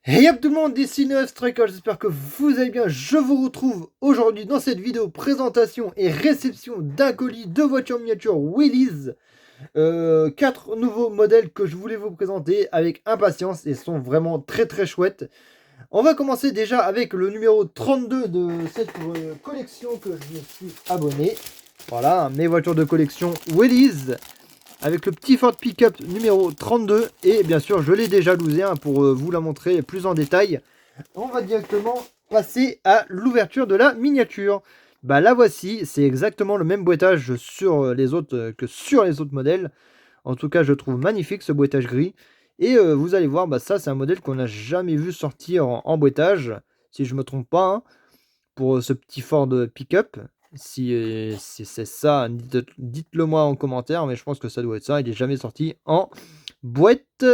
Hey up tout le monde, ici Noël Striker, j'espère que vous allez bien. Je vous retrouve aujourd'hui dans cette vidéo présentation et réception d'un colis de voitures miniatures Willys. 4 nouveaux modèles que je voulais vous présenter avec impatience et sont vraiment très chouettes. On va commencer déjà avec le numéro 32 de cette collection que je me suis abonné. Voilà, mes voitures de collection Willys. Avec le petit Ford Pickup numéro 32. Et bien sûr, je l'ai déjà loosé pour vous la montrer plus en détail. On va directement passer à l'ouverture de la miniature. Bah la voici, c'est exactement le même boîtage sur les autres que sur les autres modèles. En tout cas, je trouve magnifique ce boîtage gris. Et vous allez voir, bah ça c'est un modèle qu'on n'a jamais vu sortir en boîtage, si je me trompe pas, hein, pour ce petit Ford Pickup. Si c'est ça, dites-le moi en commentaire, mais je pense que ça doit être ça. Il n'est jamais sorti en boîte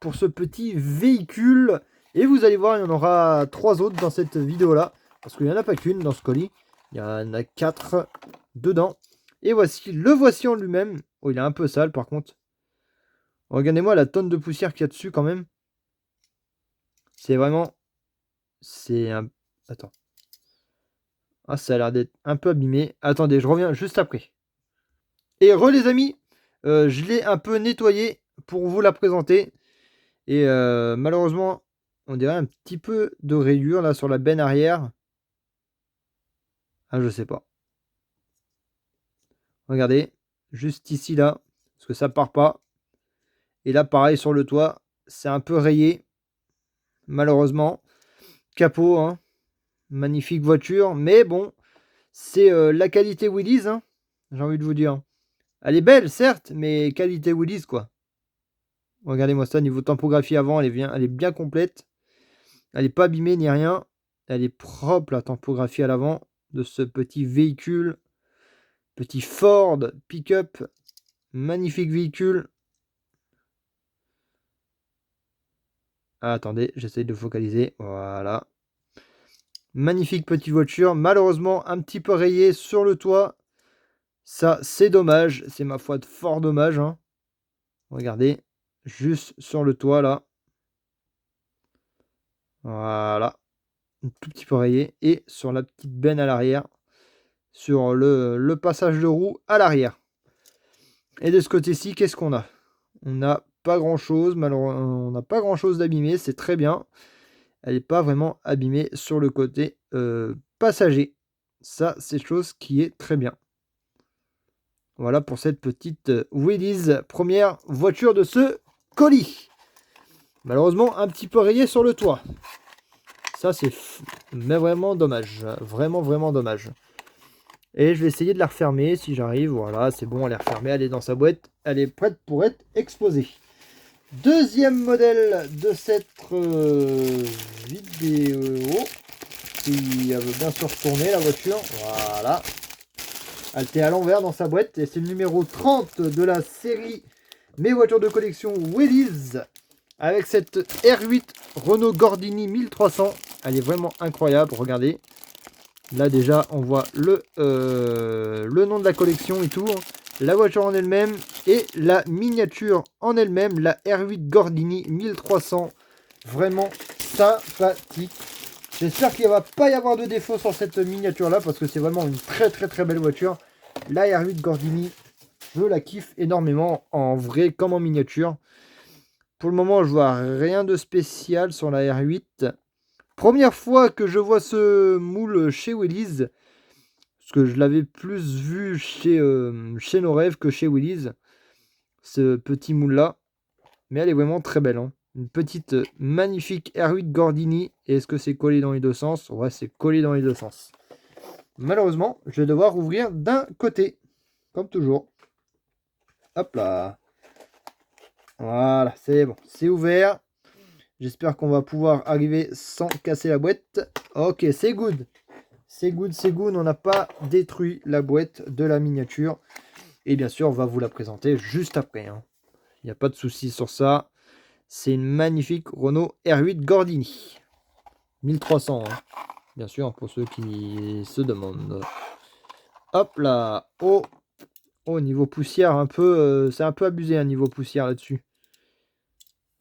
pour ce petit véhicule. Et vous allez voir, il y en aura 3 autres dans cette vidéo-là, parce qu'il n'y en a pas qu'une dans ce colis. Il y en a 4 dedans. Et voici en lui-même. Oh, il est un peu sale par contre. Regardez-moi la tonne de poussière qu'il y a dessus quand même. C'est vraiment... C'est un... Attends. Ah, ça a l'air d'être un peu abîmé. Attendez, je reviens juste après. Et les amis, je l'ai un peu nettoyé pour vous la présenter. Et malheureusement, on dirait un petit peu de rayure là sur la benne arrière. Ah, je sais pas. Regardez, juste ici là, parce que ça part pas. Et là, pareil sur le toit, c'est un peu rayé, malheureusement. Capot, hein. Magnifique voiture, mais bon, c'est la qualité Willys, hein, j'ai envie de vous dire. Elle est belle, certes, mais qualité Willys, quoi. Regardez-moi ça, niveau tempographie avant, elle est bien complète. Elle n'est pas abîmée ni rien. Elle est propre, la tempographie à l'avant de ce petit véhicule. Petit Ford Pick-up. Magnifique véhicule. Ah, attendez, j'essaie de focaliser. Voilà. Magnifique petite voiture. Malheureusement, un petit peu rayée sur le toit. Ça, c'est dommage. C'est ma foi de fort dommage, hein. Regardez. Juste sur le toit, là. Voilà. Un tout petit peu rayé. Et sur la petite benne à l'arrière. Sur le passage de roue à l'arrière. Et de ce côté-ci, qu'est-ce qu'on a? On n'a pas grand-chose. Malheureusement, on n'a pas grand-chose d'abîmé. C'est très bien. Elle n'est pas vraiment abîmée sur le côté passager. Ça, c'est chose qui est très bien. Voilà pour cette petite Willys, première voiture de ce colis. Malheureusement, un petit peu rayé sur le toit. Ça, c'est mais vraiment dommage. Vraiment dommage. Et je vais essayer de la refermer si j'arrive. Voilà, c'est bon, elle est refermée. Elle est dans sa boîte. Elle est prête pour être exposée. Deuxième modèle de cette vidéo. Qui veut bien se retourner la voiture. Voilà. Elle était à l'envers dans sa boîte. Et c'est le numéro 30 de la série Mes voitures de collection Willys. Avec cette R8 Renault Gordini 1300. Elle est vraiment incroyable. Regardez. Là déjà on voit le nom de la collection et tout. La voiture en elle-même et la miniature en elle-même. La R8 Gordini 1300. Vraiment sympathique. J'espère qu'il ne va pas y avoir de défaut sur cette miniature là. Parce que c'est vraiment une très belle voiture. La R8 Gordini, je la kiffe énormément en vrai comme en miniature. Pour le moment je vois rien de spécial sur la R8. Première fois que je vois ce moule chez Willys, parce que je l'avais plus vu chez Nos Rêves que chez Willys, ce petit moule là. Mais elle est vraiment très belle, hein. Une petite magnifique R8 Gordini. Et est-ce que c'est collé dans les deux sens? Ouais, c'est collé dans les deux sens. Malheureusement, je vais devoir ouvrir d'un côté, comme toujours. Hop là. Voilà, c'est bon, c'est ouvert. J'espère qu'on va pouvoir arriver sans casser la boîte. Ok, c'est good. C'est good. On n'a pas détruit la boîte de la miniature. Et bien sûr, on va vous la présenter juste après, hein. Il n'y a pas de souci sur ça. C'est une magnifique Renault R8 Gordini. 1300, hein. Bien sûr, pour ceux qui se demandent. Hop là. Oh, niveau poussière, c'est un peu abusé, un niveau poussière là-dessus.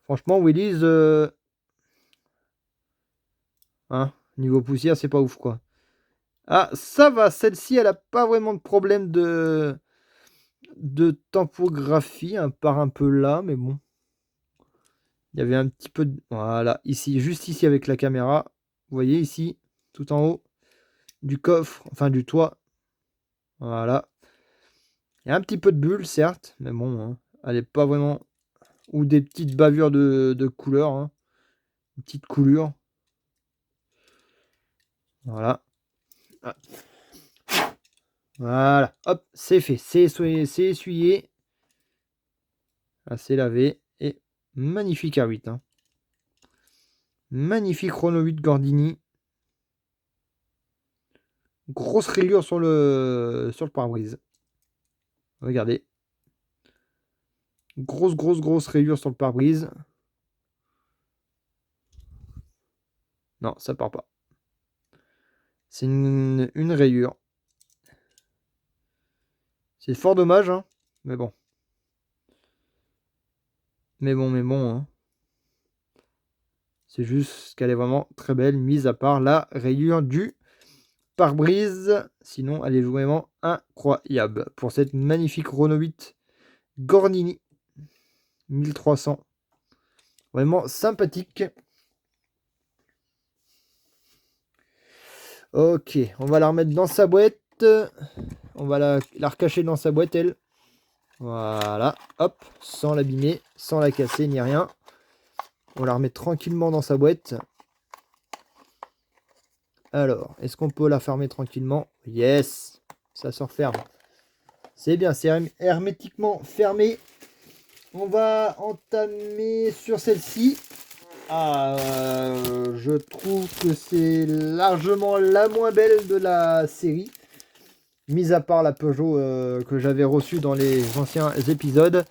Franchement, Willys, Hein, niveau poussière, c'est pas ouf, quoi. Ah, ça va, celle-ci, elle a pas vraiment de problème de tempographie, hein, part un peu là, mais bon. Il y avait un petit peu de... Voilà, ici, juste ici avec la caméra. Vous voyez ici, tout en haut, du coffre, enfin du toit. Voilà. Il y a un petit peu de bulle, certes, mais bon, hein, elle est pas vraiment... Ou des petites bavures de couleur, hein. Une petite coulure. Voilà. Ah. Voilà, hop, c'est fait, c'est essuyé, c'est lavé, et magnifique R8. Hein. Magnifique Renault 8 Gordini. Grosse rayure sur le pare-brise. Regardez. Grosse rayure sur le pare-brise. Non, ça part pas. C'est une rayure. C'est fort dommage, hein, mais bon. Mais bon, hein. C'est juste qu'elle est vraiment très belle, mise à part la rayure du pare-brise. Sinon, elle est vraiment incroyable. Pour cette magnifique Renault 8 Gordini 1300. Vraiment sympathique. Ok, on va la remettre dans sa boîte. On va la recacher dans sa boîte, elle. Voilà, hop, sans l'abîmer, sans la casser, ni rien. On la remet tranquillement dans sa boîte. Alors, est-ce qu'on peut la fermer tranquillement? Yes, ça se referme. C'est bien, c'est hermétiquement fermé. On va entamer sur celle-ci. Je trouve que c'est largement la moins belle de la série. Mis à part la Peugeot que j'avais reçue dans les anciens épisodes.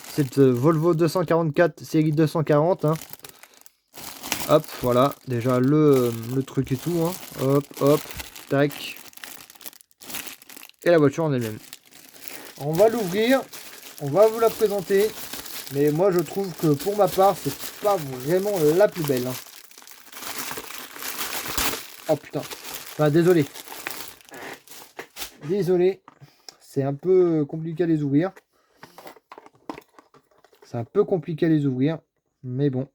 Cette Volvo 244 série 240. Hein. Hop, voilà. Déjà le truc et tout. Hein. Hop, tac. Et la voiture en elle-même. On va l'ouvrir. On va vous la présenter. Mais moi je trouve que pour ma part, c'est pas vraiment la plus belle. Hein. Oh putain. Enfin, désolé. Désolé. C'est un peu compliqué à les ouvrir. C'est un peu compliqué à les ouvrir. Mais bon.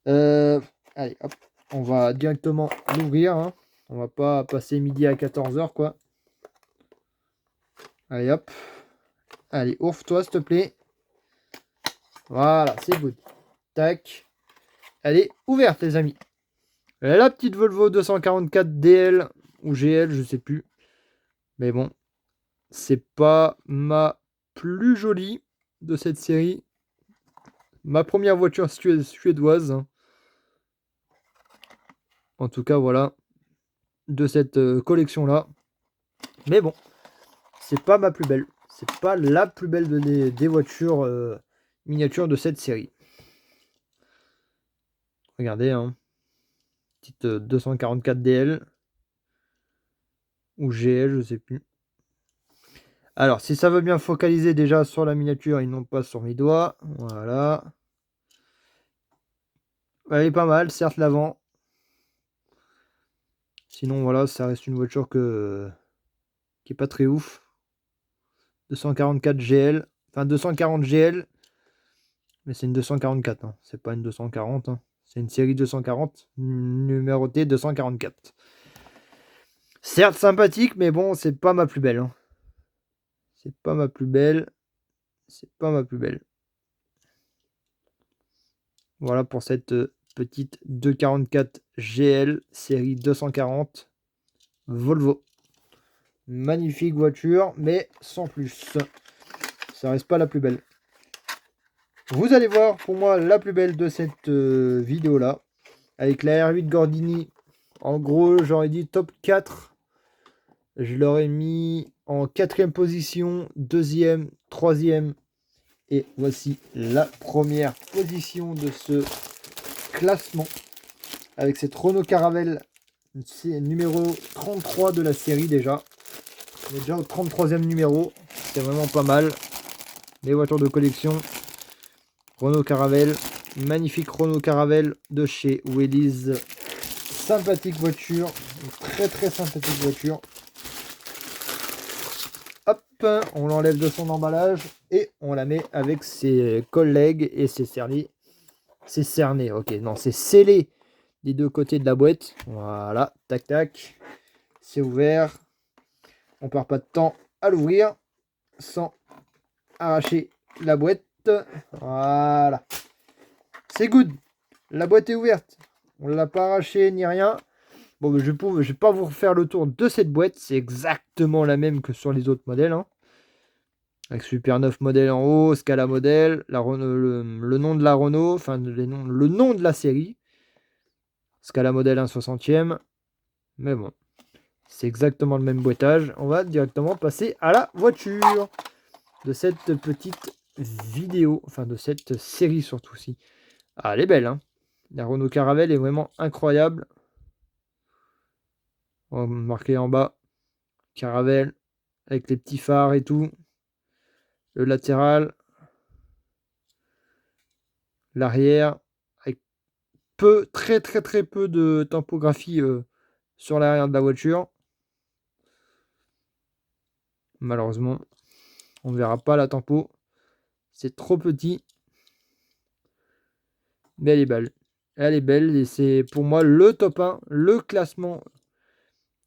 Allez, hop. On va directement l'ouvrir. Hein. On va pas passer midi à 14h, quoi. Allez, hop. Allez, ouvre-toi, s'il te plaît. Voilà, c'est good. Tac. Elle est ouverte, les amis. La petite Volvo 244 DL ou GL, je sais plus. Mais bon, c'est pas ma plus jolie de cette série. Ma première voiture suédoise. En tout cas, voilà. De cette collection-là. Mais bon, c'est pas ma plus belle. C'est pas la plus belle des voitures miniatures de cette série. Regardez, hein. Petite 244 DL. Ou GL, je sais plus. Alors, si ça veut bien focaliser déjà sur la miniature et non pas sur mes doigts. Voilà. Elle est pas mal, certes, l'avant. Sinon, voilà, ça reste une voiture qui est pas très ouf. 244 GL. Enfin, 240 GL. Mais c'est une 244. Hein. C'est pas une 240. Hein. C'est une série 240. Numérotée 244. Certes, sympathique, mais bon, c'est pas ma plus belle. Hein. C'est pas ma plus belle. C'est pas ma plus belle. Voilà pour cette petite 244 GL série 240 Volvo. Magnifique voiture, mais sans plus. Ça reste pas la plus belle. Vous allez voir pour moi la plus belle de cette vidéo là. Avec la R8 Gordini. En gros, j'aurais dit top 4. Je l'aurais mis en 4e position, 2e, 3e. Et voici la première position de ce classement. Avec cette Renault Caravelle, c'est numéro 33 de la série déjà. On est déjà au 33e numéro. C'est vraiment pas mal. Les voitures de collection. Renault Caravelle magnifique Renault Caravelle de chez Willys. Sympathique voiture, très très sympathique voiture. Hop, on l'enlève de son emballage et on la met avec ses collègues et c'est cerné. C'est cerné, ok, non, c'est scellé des deux côtés de la boîte. Voilà, tac tac, c'est ouvert. On perd pas de temps à l'ouvrir sans arracher la boîte. Voilà, c'est good. La boîte est ouverte. On ne l'a pas arrachée ni rien. Bon, je vais pas vous refaire le tour de cette boîte. C'est exactement la même que sur les autres modèles. Hein. Avec Super 9 modèle en haut, Scala modèle, la Renault, le nom de la Renault, enfin le nom de la série. Scala modèle 1/60e. Mais bon, c'est exactement le même boîtage. On va directement passer à la voiture de cette petite vidéo. Enfin, de cette série surtout. Si. Ah, elle est belle, hein. La Renault Caravelle est vraiment incroyable. On va marquer en bas Caravelle avec les petits phares et tout. Le latéral. L'arrière avec très peu de typographie sur l'arrière de la voiture. Malheureusement, on ne verra pas la tempo. C'est trop petit. Mais elle est belle. Elle est belle et c'est pour moi le top 1, le classement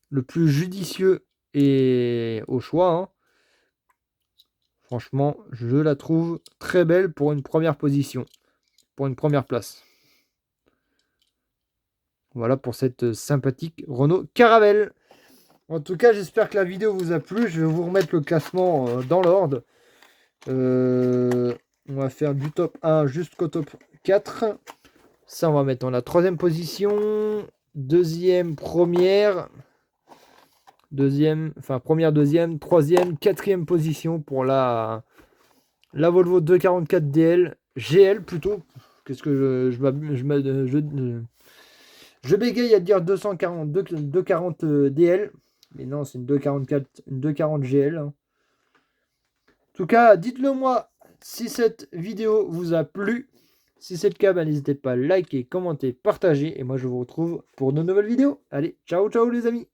le plus judicieux et au choix. Hein. Franchement, je la trouve très belle pour une première position, pour une première place. Voilà pour cette sympathique Renault Caravelle. En tout cas, j'espère que la vidéo vous a plu. Je vais vous remettre le classement dans l'ordre. On va faire du top 1 jusqu'au top 4. Ça, on va mettre en la troisième position. Deuxième, première. Deuxième, enfin première, deuxième, troisième, quatrième position pour la Volvo 244 DL. GL plutôt. Qu'est-ce que je bégaye à dire 240 DL. Mais non, c'est une 244, une 240 GL. Hein. En tout cas, dites-le moi si cette vidéo vous a plu. Si c'est le cas, n'hésitez pas à liker, commenter, partager. Et moi, je vous retrouve pour de nouvelles vidéos. Allez, ciao, ciao les amis!